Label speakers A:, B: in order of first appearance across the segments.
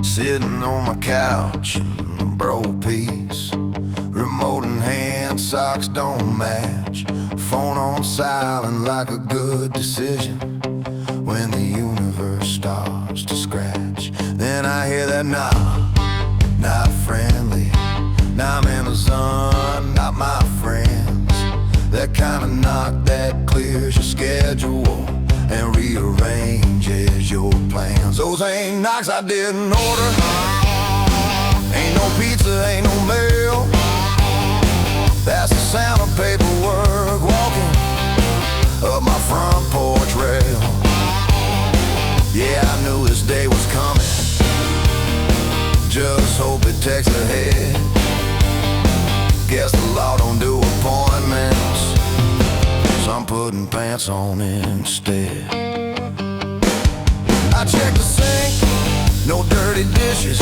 A: Sitting on my couch in a broke piece, remote in hand, socks don't match, phone on silent like a good decision. When the universe starts to scratch, then I hear that knock, not friendly. Now I'm in the sun, not my friends. That kind of knock that clears your schedule and rearranges your plans. Those ain't knocks I didn't order. Ain't no pizza, ain't no mail. That's the sound of paperwork walking up my front porch rail. Yeah, I knew this day was coming, just hope it takes ahead. Guess the law don't do appointments, so I'm putting pants on instead. I check the sink, no dirty dishes.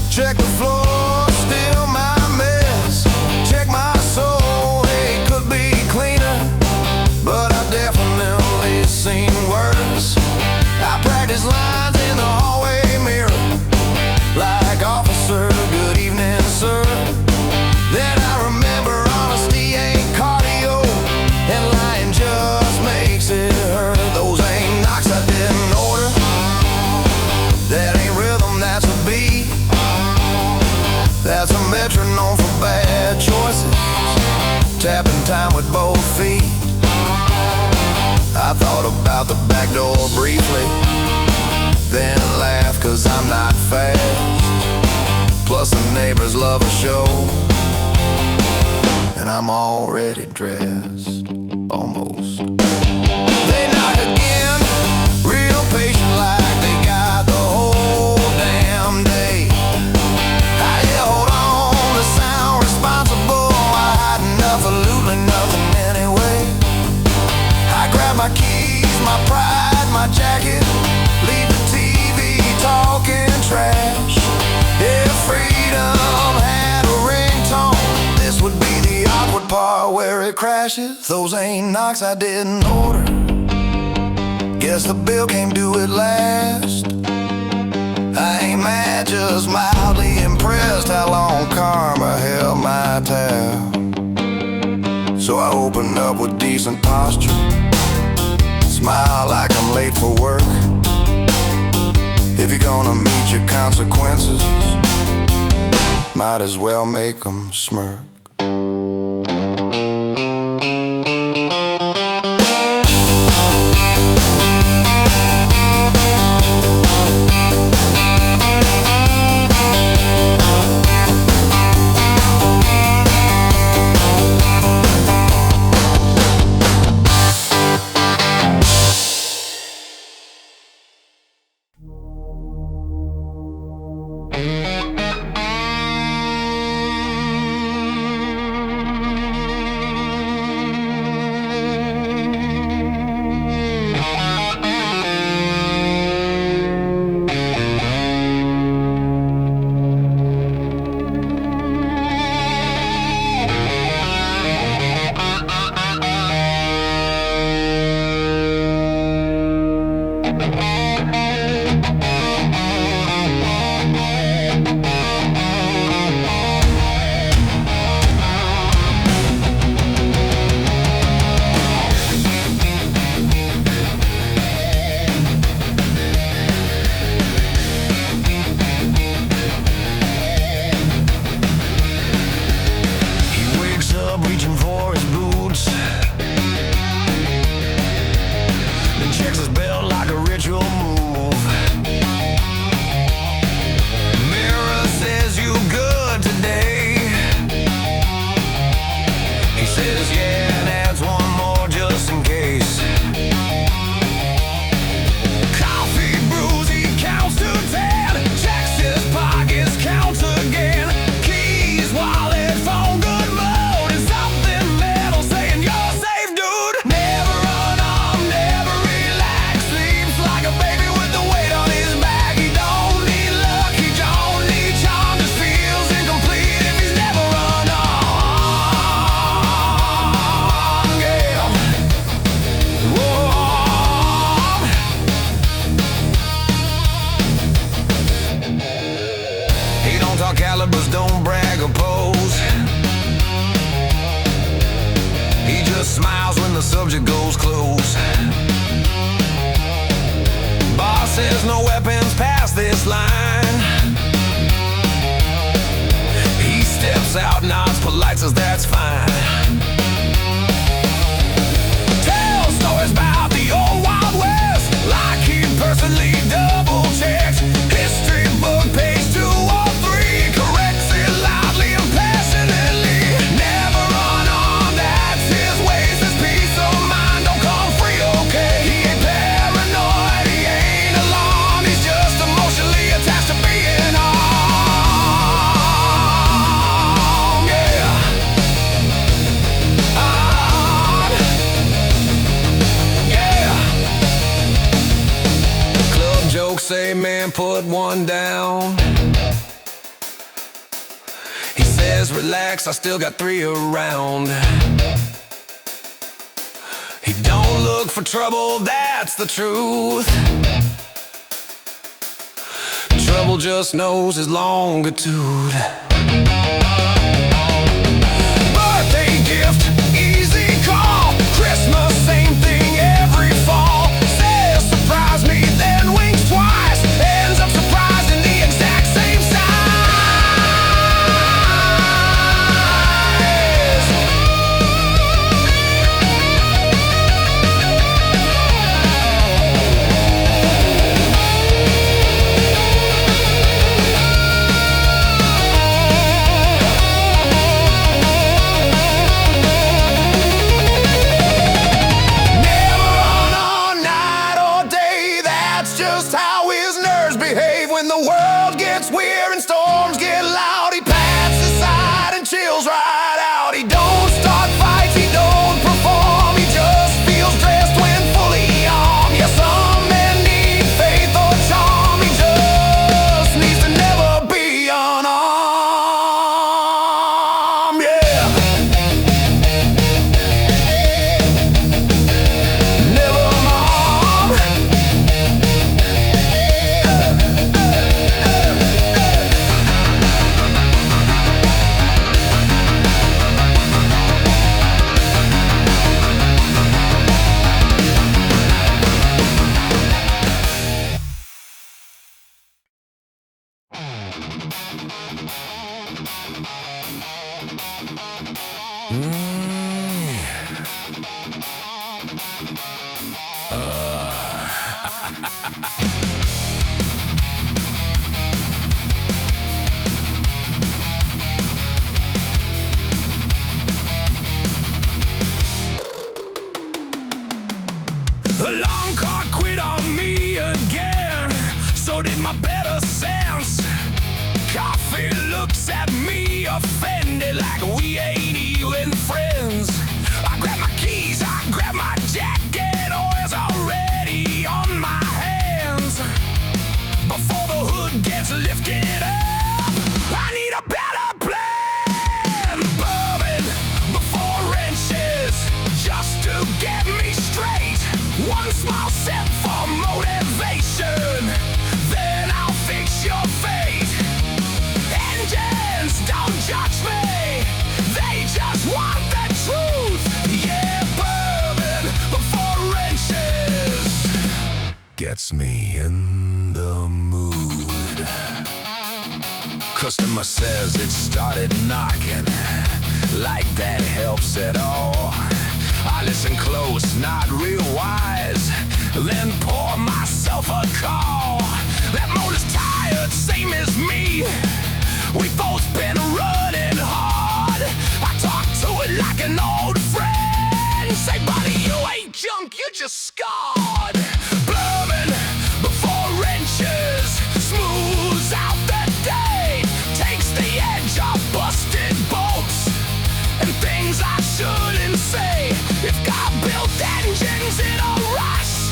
A: Check the floor, still my mess. Check my soul, hey, could be cleaner, but I've definitely seen worse. I practice lines in the hallway mirror, like officer, good evening, sir. Then I remember honesty ain't cardio, and lying just makes it hurt. Those ain't knocks I didn't order. That ain't rhythm, that's a beat. That's a metronome for bad choices, tapping time with both feet. I thought about the back door briefly, then laughed cause I'm not fast. Plus the neighbors love a show, and I'm already dressed, almost. They knock again, real patient like they got the whole damn day. I hold on to sound responsible, I hide absolutely nothing anyway. I grab my keys, my pride, my jacket, leave the TV talking trash. If freedom had a ringtone, this would be the awkward part where it crashes. Those ain't knocks I didn't order. Guess the bill came due at last. I ain't mad, just mildly impressed how long karma held my tab. So I open up with decent posture, smile like I'm late for work. If you're gonna meet your consequences, might as well make them smirk. Top knots, polite says that's fine. Tell stories about the old Wild West, like he personally double checks. History book page 203, corrects it loudly and passionately. Never run on, that's his ways. His peace of mind don't come free, okay? He ain't paranoid, he ain't alarmed, he's just emotionally attached to being armed. Yeah. Armed. Yeah. Club jokes say, man, put one down. He says, relax, I still got three around. He don't look for trouble, that's the truth. Trouble just knows his longitude. Birthday gift, easy call. Christmas, same thing every fall. Says surprise me, then winks twice. Ends up surprised in the exact same size. Never run on night or day, that's just how his nerves behave. When the world gets weird and storms get loud, he pats his side and chills right out. He don't start fights, he don't perform, he just feels dressed when fully armed. Yeah, some men need faith or charm, he just needs to never be unarmed. Yeah. Never mom. The long car quit on me again, so did my better sense. Coffee looks at me offended like we ain't even friends. I grab my keys, I grab my jacket, oil's already on my hands. Before the hood gets lifted up, I need a better plan. Bourbon before wrenches, just to get me straight. One small sip for motivation, then I'll fix your fate. Engines don't judge me, they just want the truth. Yeah, bourbon before wrenches gets me in the mood. Customer says it started knocking, like that helps at all. I listen close, not real wise, then pour myself a call. That motor's tired, same as me, we both been running hard. I talk to it like an old friend, say buddy, you ain't junk, you just scarred. Bourbon before wrenches smooths out the day, takes the edge off busted bolts and things I shouldn't say. If God built engines in a rush,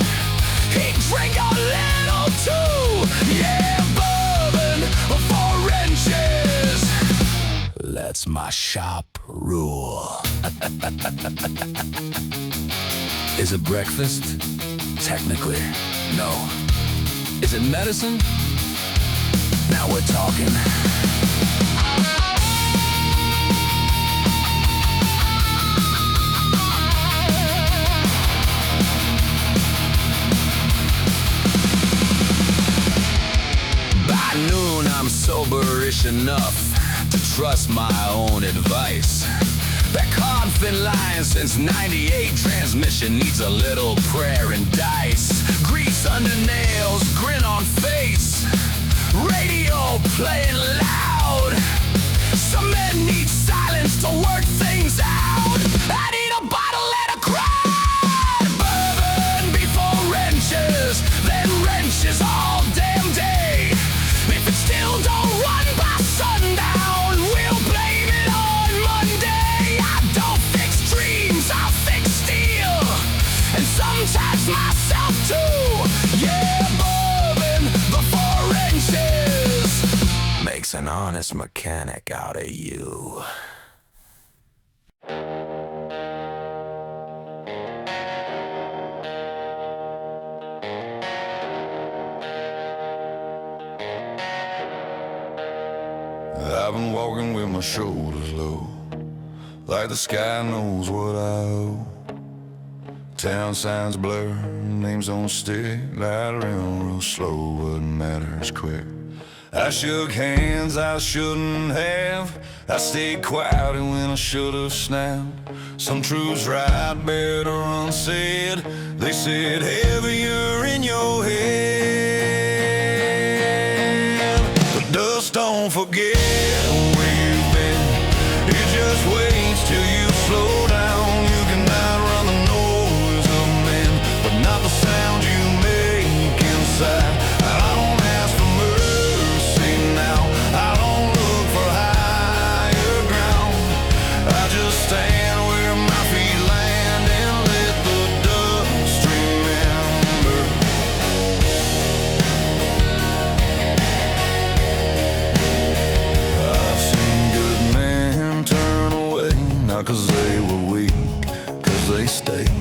A: he'd drink a little too. Yeah, bourbon before wrenches, that's my shop rule. Is it breakfast? Technically, no. Is it medicine? Now we're talking. By noon I'm soberish enough to trust my own advice. That confident line since '98, transmission needs a little prayer and dice. Grease under nails, grin on face, radio playing loud. Some men need silence to work things out. I need a bottle and a crowd. Bourbon before wrenches, then wrenches all damn day. If it still don't run by sundown, we'll blame it on Monday. I don't fix dreams, I'll fix steel, and sometimes myself too. Yeah, bourbon before wrenches makes an honest mechanic out of you. I've been walking with my shoulders low, like the sky knows what I owe. Town signs blur, names don't stick, light around real slow, what matters quick. I shook hands I shouldn't have, I stayed quiet when I should have snapped. Some truths right better unsaid, they said heavier in your head. But dust don't forget where you've been, it just waits till you slow down. You can outrun the noise of men, but not the sound you make inside. I don't ask for mercy now, I don't look for higher ground. I just stand where my feet land and let the dust remember. I've seen good men turn away, not 'cause they were weak, 'cause they stayed.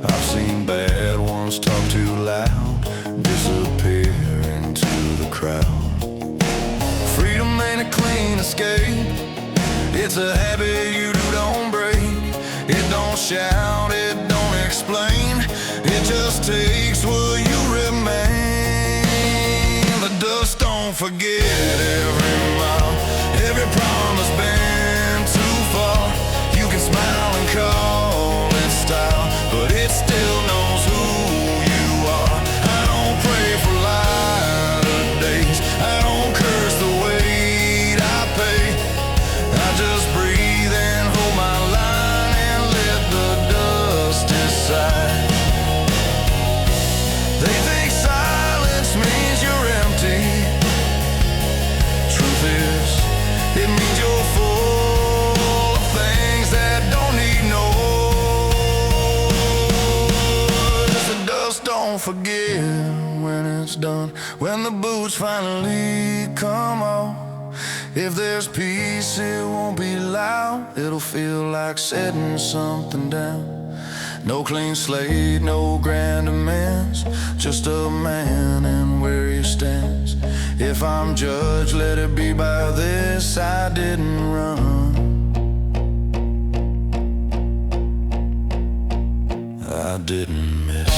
A: I've seen bad ones talk too loud, disappear into the crowd. Freedom ain't a clean escape, it's a habit you do don't break. It don't shout, it don't explain, it just takes what you remain. The dust don't forget every mile, every promise been too far. You can smile and call it style, but it still knows who you are. I don't pray for lighter days, I don't curse the weight I pay. I just breathe and hold my line and let the dust decide. They think silence means you're empty. Truth is, it means you're full of things that don't need noise. The dust don't forget when it's done, when the boots finally come off. If there's peace, it won't be loud, it'll feel like setting something down. No clean slate, no grand demands, just a man and where he stands. If I'm judged, let it be by this, I didn't run, I didn't miss.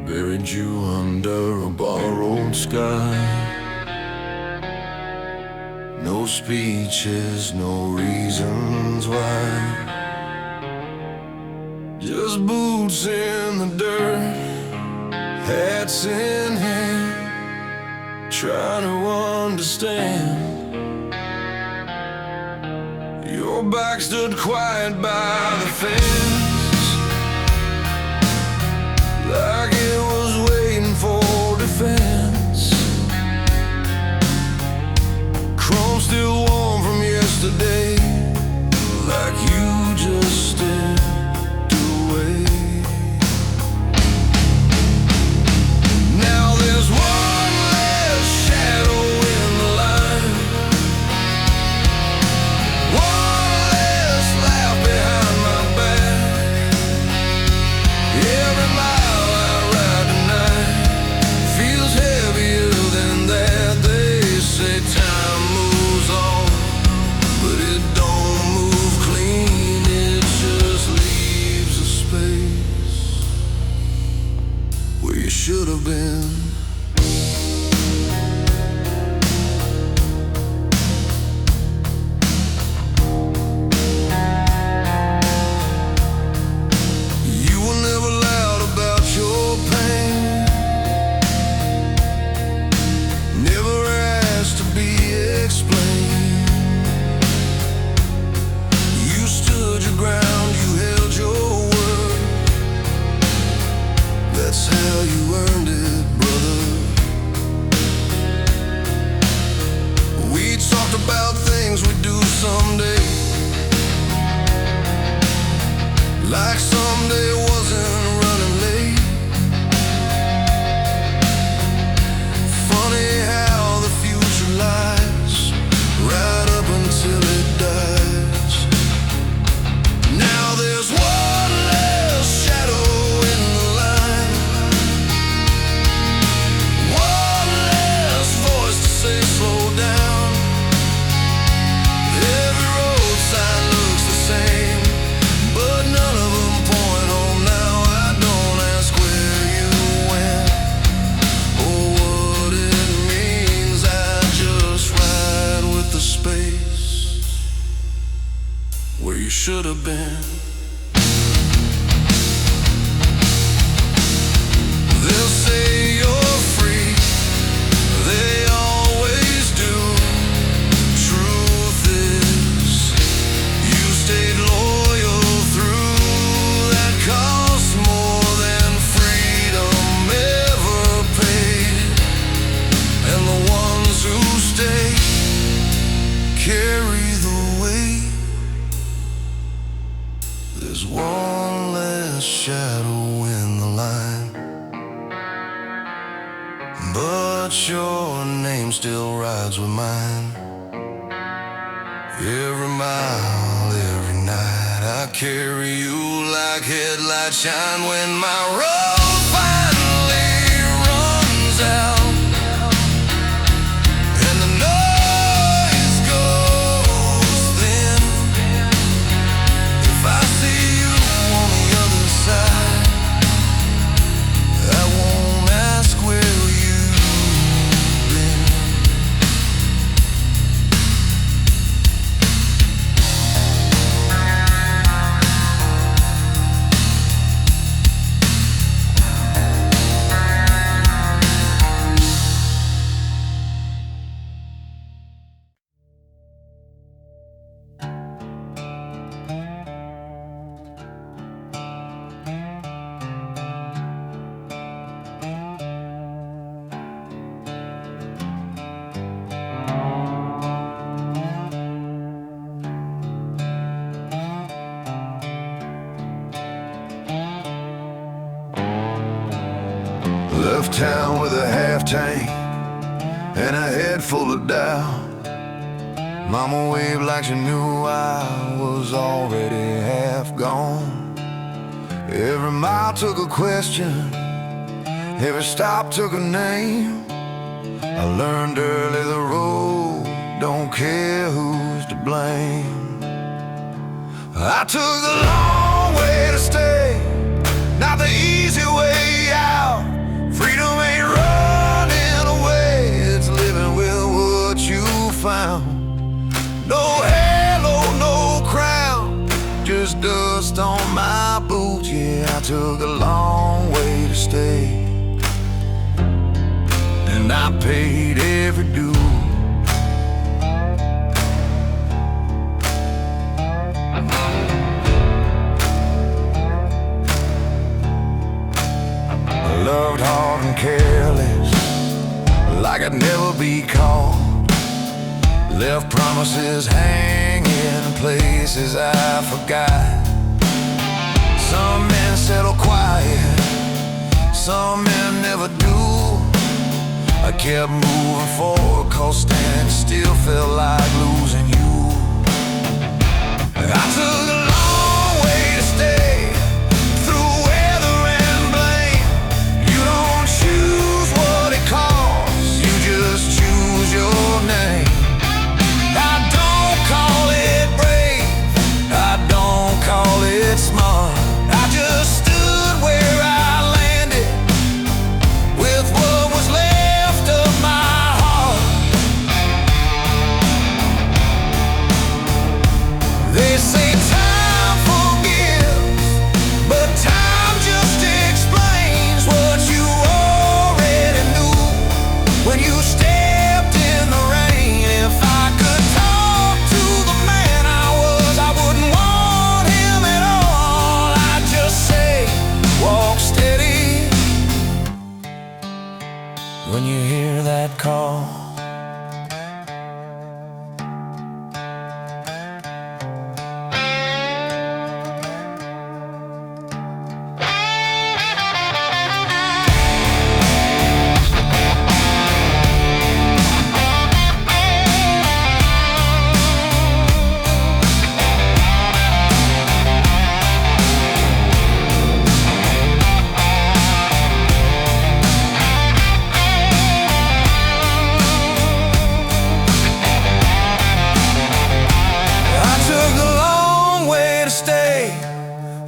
A: Buried you under a borrowed sky. No speeches, no reasons why. Just boots in the dirt, hats in hand, trying to understand. Your back stood quiet by the fence, like it was waiting for defense. Chrome still warm from yesterday, like you just like someday wasn't running late. Funny how the future lies right up until it dies. Now there's one less shadow in the line, one less voice to say slow down. Every road sign looks the same, but none of them point home now. I don't ask where you went or what it means. I just ride with the space where you should have been. They'll say you're free, they always do. Truth is, you stayed loyal through. That costs more than freedom ever paid. And the ones who stay carry the weight. There's one less shadow in the line, but your name still rides with mine. Every mile, every night, I carry you like headlights shine when my road finally runs out and the noise goes thin. If I see you on the other side, I won't ask where you've been. Left town with a half tank and a head full of doubt. Mama waved like she knew I was already half gone. Every mile took a question, every stop took a name. I learned early the road don't care who's to blame. I took the long way to stay, not the easy way out. Freedom ain't running away, it's living with what you found. No halo, no crown, just dust on my boots. Yeah, I took a long way to stay, and I paid every due. Loved hard and careless, like I'd never be caught. Left promises hanging in places I forgot. Some men settle quiet, some men never do. I kept moving forward, 'cause standing still felt like losing you. I took a long way to stay, through weather and blame. You don't choose what it costs, you just choose your name. I don't call it brave, I don't call it smart. I just stood where I landed, with what was left of my heart. They say time forgives, but time just explains what you already knew when you stepped in the rain. If I could talk to the man I was, I wouldn't want him at all. I'd just say, walk steady when you hear that call.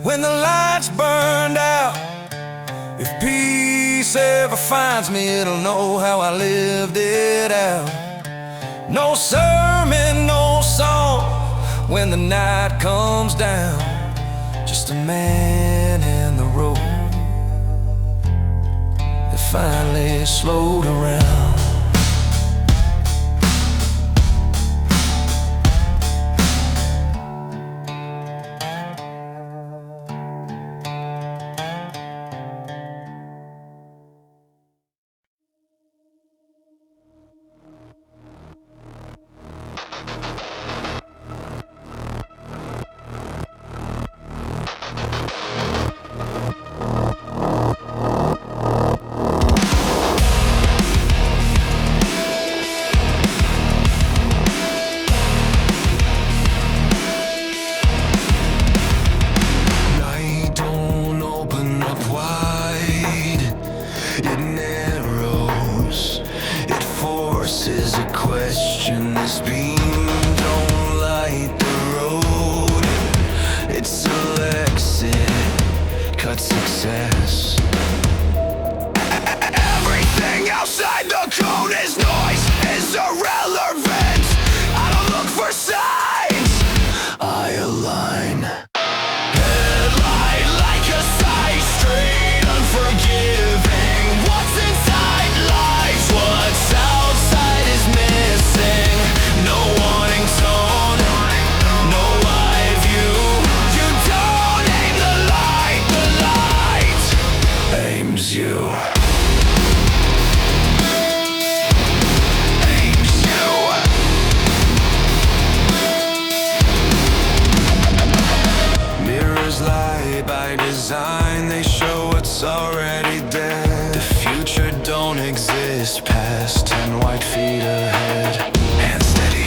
A: when the lights burned out. If peace ever finds me, it'll know how I lived it out. No sermon, no song when the night comes down. Just a man in the road that finally slowed around. Success. Everything outside the cone is noise, is irrelevant. I don't look for signs, I align. Headlight like a side street, unforgiving. What's inside lies, what's outside is missing. No warning tone, no wide view. You don't aim the light, the light aims you. Aims you. Mirrors lie by design, they show what's already dead. The future don't exist past 10 white feet ahead. Hands steady,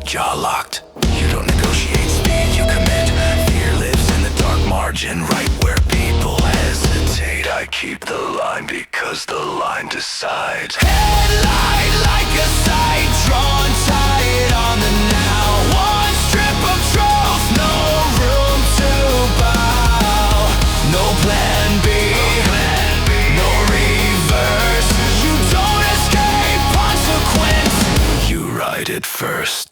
A: jaw locked. You don't negotiate speed, you commit. Fear lives in the dark margin, right where people hesitate. I keep the line because the line decides. Headlight like a sight, drawn tight on the now. One strip of truth, no room to bow. No plan B, no reverse. You don't escape consequence, you ride it first.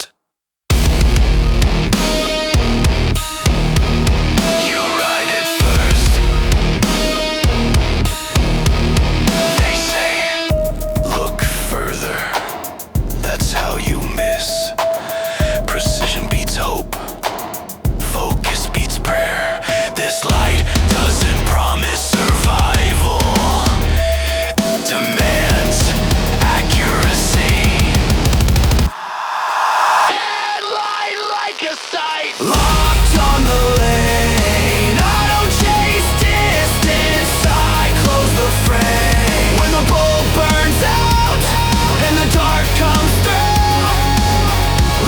A: You ride it first. They say, look further. That's how you miss. Precision beats hope. Focus beats prayer. This light doesn't promise survival. Demands accuracy. Headlight like a sight. Locked on the lane. I don't chase distance, I close the frame. When the bulb burns out and the dark comes through,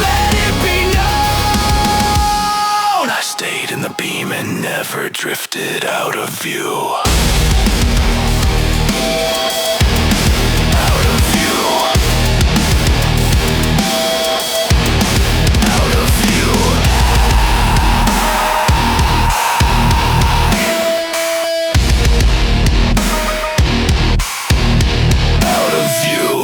A: let it be known I stayed in the beam and never drifted out of view. Out of view. Out of view. Out of view.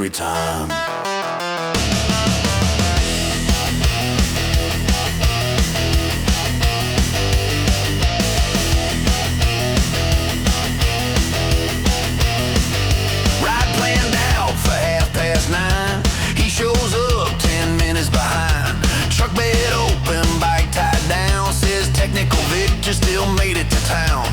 A: every time. Ride planned out for 9:30. He shows up 10 minutes behind. Truck bed open, bike tied down. Says technical Victor still made it to town.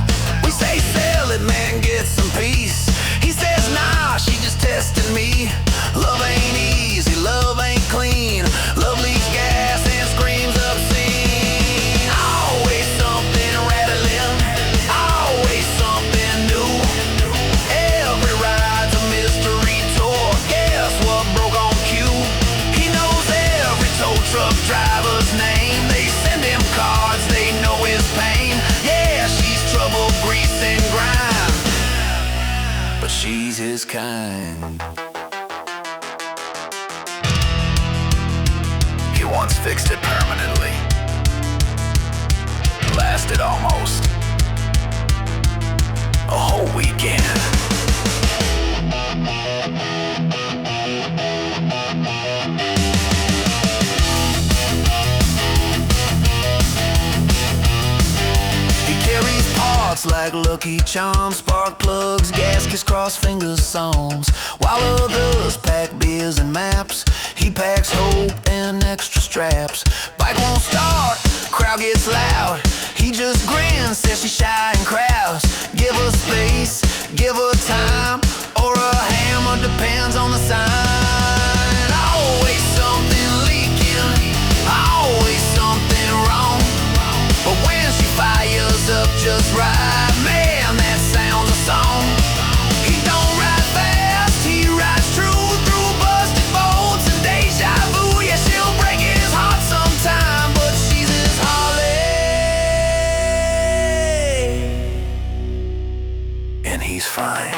A: We say sell it, man, get some peace. He says nah, she just testing me. Love ain't easy, love ain't clean. Love leaks gas and screams obscene. Always something rattling, always something new. Every ride's a mystery tour. Guess what broke on cue? He knows every tow truck driver's name. They send him cards, they know his pain. Yeah, she's trouble, grease and grime, but she's his kind. He once fixed it permanently. Lasted almost a whole weekend. He carries parts like Lucky Charms, spark plugs, gaskets, cross fingers, songs. While others pack beers and maps, he packs hope and extra straps. Bike won't start, crowd gets loud. He just grins, says she's shy in crowds. Give her space, give her time, or a hammer, depends on the sign. Always something leaking, always something wrong. But when she fires up just right, man, that sounds a song. He don't ride fast, he rides true through busted bolts and deja vu. Yeah, she'll break his heart sometime, but she's his Harley, and he's fine.